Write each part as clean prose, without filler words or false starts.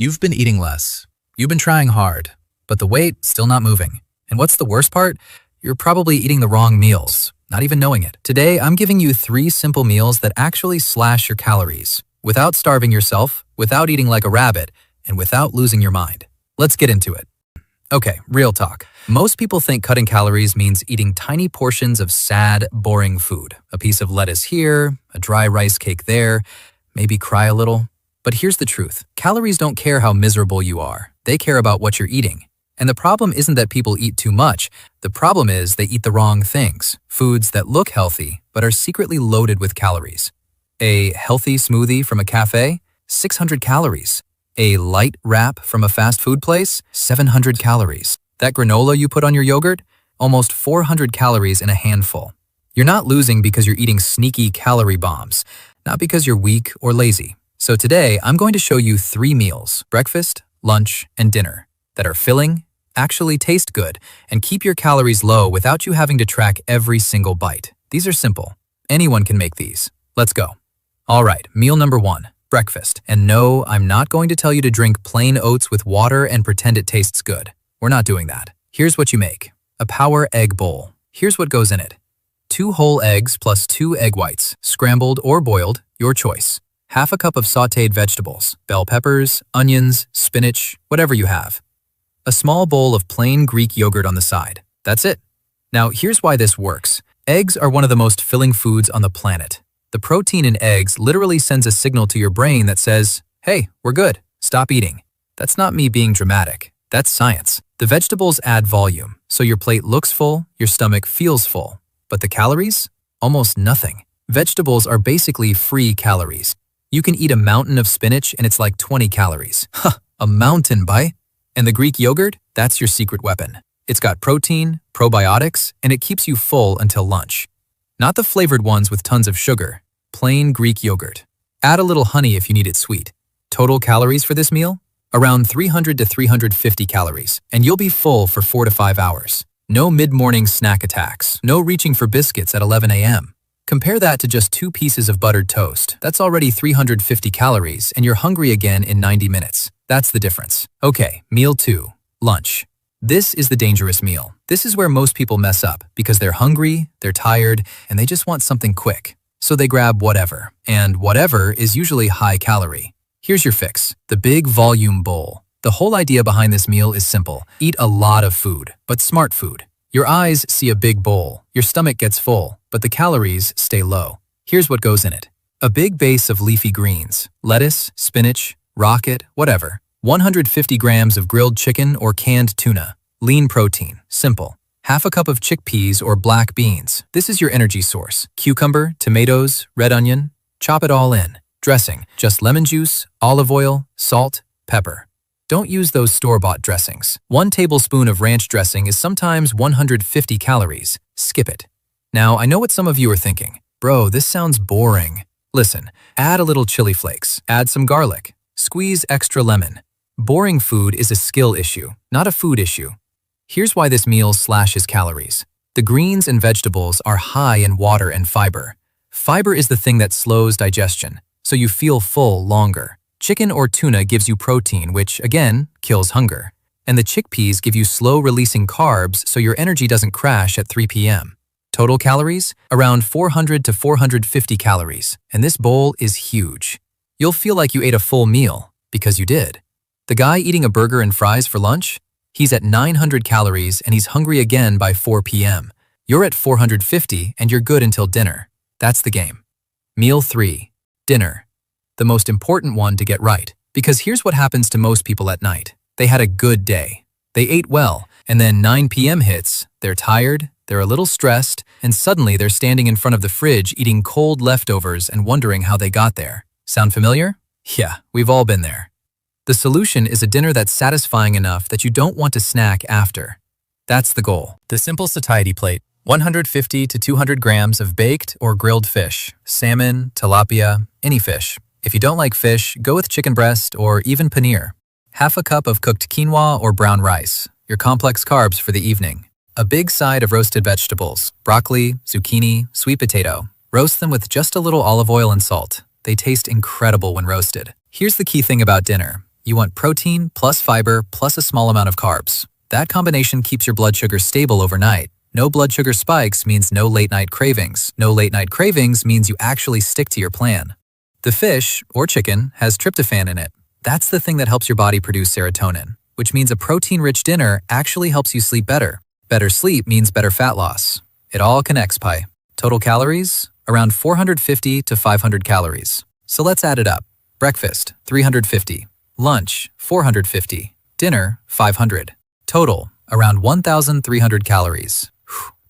You've been eating less. You've been trying hard, but the weight still not moving. And what's the worst part? You're probably eating the wrong meals, not even knowing it. Today, I'm giving you 3 simple meals that actually slash your calories, without starving yourself, without eating like a rabbit, and without losing your mind. Let's get into it. Okay, real talk. Most people think cutting calories means eating tiny portions of sad, boring food. A piece of lettuce here, a dry rice cake there, maybe cry a little. But here's the truth. Calories don't care how miserable you are. They care about what you're eating. And the problem isn't that people eat too much. The problem is they eat the wrong things. Foods that look healthy, but are secretly loaded with calories. A healthy smoothie from a café? 600 calories. A light wrap from a fast food place? 700 calories. That granola you put on your yogurt? Almost 400 calories in a handful. You're not losing because you're eating sneaky calorie bombs, not because you're weak or lazy. So today, I'm going to show you 3 meals, breakfast, lunch, and dinner, that are filling, actually taste good, and keep your calories low without you having to track every single bite. These are simple. Anyone can make these. Let's go. All right, meal number 1, breakfast. And no, I'm not going to tell you to drink plain oats with water and pretend it tastes good. We're not doing that. Here's what you make. A power egg bowl. Here's what goes in it. 2 whole eggs plus 2 egg whites, scrambled or boiled, your choice. Half a cup of sautéed vegetables, bell peppers, onions, spinach, whatever you have. A small bowl of plain Greek yogurt on the side. That's it. Now, here's why this works. Eggs are one of the most filling foods on the planet. The protein in eggs literally sends a signal to your brain that says, hey, we're good, stop eating. That's not me being dramatic. That's science. The vegetables add volume, so your plate looks full, your stomach feels full. But the calories? Almost nothing. Vegetables are basically free calories. You can eat a mountain of spinach and it's like 20 calories. Huh, a mountain, bite? And the Greek yogurt? That's your secret weapon. It's got protein, probiotics, and it keeps you full until lunch. Not the flavored ones with tons of sugar. Plain Greek yogurt. Add a little honey if you need it sweet. Total calories for this meal? Around 300 to 350 calories, and you'll be full for 4 to 5 hours. No mid-morning snack attacks. No reaching for biscuits at 11 a.m. Compare that to just 2 pieces of buttered toast. That's already 350 calories, and you're hungry again in 90 minutes. That's the difference. Okay, meal 2, lunch. This is the dangerous meal. This is where most people mess up because they're hungry, they're tired, and they just want something quick. So they grab whatever, and whatever is usually high calorie. Here's your fix, the big volume bowl. The whole idea behind this meal is simple. Eat a lot of food, but smart food. Your eyes see a big bowl, your stomach gets full, but the calories stay low. Here's what goes in it. A big base of leafy greens, lettuce, spinach, rocket, whatever. 150 grams of grilled chicken or canned tuna. Lean protein, simple. Half a cup of chickpeas or black beans. This is your energy source. Cucumber, tomatoes, red onion. Chop it all in. Dressing, just lemon juice, olive oil, salt, pepper. Don't use those store-bought dressings. 1 tablespoon of ranch dressing is sometimes 150 calories. Skip it. Now, I know what some of you are thinking. Bro, this sounds boring. Listen, add a little chili flakes, add some garlic, squeeze extra lemon. Boring food is a skill issue, not a food issue. Here's why this meal slashes calories. The greens and vegetables are high in water and fiber. Fiber is the thing that slows digestion, so you feel full longer. Chicken or tuna gives you protein, which, again, kills hunger. And the chickpeas give you slow-releasing carbs so your energy doesn't crash at 3 p.m. Total calories? Around 400 to 450 calories, and this bowl is huge. You'll feel like you ate a full meal, because you did. The guy eating a burger and fries for lunch? He's at 900 calories and he's hungry again by 4 p.m. You're at 450 and you're good until dinner. That's the game. Meal 3. Dinner. The most important one to get right. Because here's what happens to most people at night. They had a good day. They ate well, and then 9 p.m. hits, they're tired, they're a little stressed, and suddenly they're standing in front of the fridge eating cold leftovers and wondering how they got there. Sound familiar? Yeah, we've all been there. The solution is a dinner that's satisfying enough that you don't want to snack after. That's the goal. The simple satiety plate. 150 to 200 grams of baked or grilled fish, salmon, tilapia, any fish. If you don't like fish, go with chicken breast or even paneer. Half a cup of cooked quinoa or brown rice, your complex carbs for the evening. A big side of roasted vegetables, broccoli, zucchini, sweet potato. Roast them with just a little olive oil and salt. They taste incredible when roasted. Here's the key thing about dinner. You want protein plus fiber plus a small amount of carbs. That combination keeps your blood sugar stable overnight. No blood sugar spikes means no late-night cravings. No late-night cravings means you actually stick to your plan. The fish, or chicken, has tryptophan in it. That's the thing that helps your body produce serotonin, which means a protein-rich dinner actually helps you sleep better. Better sleep means better fat loss. It all connects, Pi. Total calories? Around 450 to 500 calories. So let's add it up. Breakfast, 350. Lunch, 450. Dinner, 500. Total, around 1,300 calories.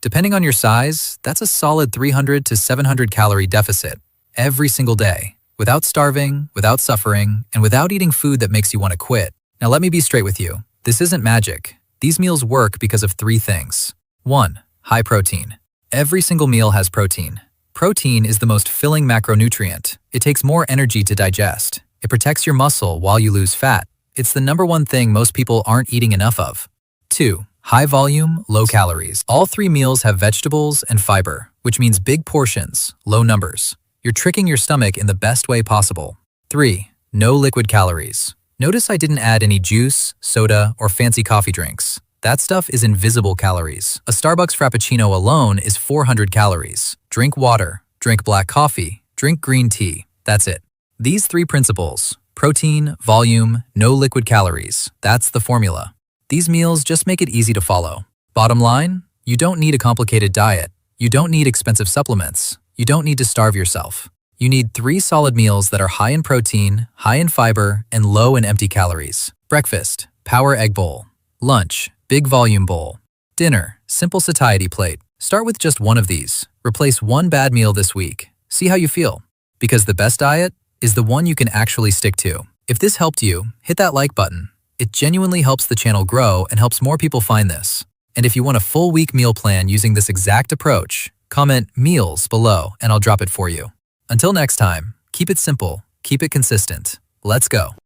Depending on your size, that's a solid 300 to 700 calorie deficit every single day, without starving, without suffering, and without eating food that makes you want to quit. Now let me be straight with you. This isn't magic. These meals work because of three things. 1. High protein. Every single meal has protein. Protein is the most filling macronutrient. It takes more energy to digest. It protects your muscle while you lose fat. It's the #1 thing most people aren't eating enough of. 2. High volume, low calories. All three meals have vegetables and fiber, which means big portions, low numbers. You're tricking your stomach in the best way possible. 3. No liquid calories. Notice I didn't add any juice, soda, or fancy coffee drinks. That stuff is invisible calories. A Starbucks Frappuccino alone is 400 calories. Drink water, drink black coffee, drink green tea. That's it. These three principles, protein, volume, no liquid calories, that's the formula. These meals just make it easy to follow. Bottom line, you don't need a complicated diet. You don't need expensive supplements. You don't need to starve yourself. You need 3 solid meals that are high in protein, high in fiber, and low in empty calories. Breakfast, power egg bowl. Lunch, big volume bowl. Dinner, simple satiety plate. Start with just one of these. Replace one bad meal this week. See how you feel. Because the best diet is the one you can actually stick to. If this helped you, hit that like button. It genuinely helps the channel grow and helps more people find this. And if you want a full week meal plan using this exact approach, comment meals below and I'll drop it for you. Until next time, keep it simple, keep it consistent. Let's go.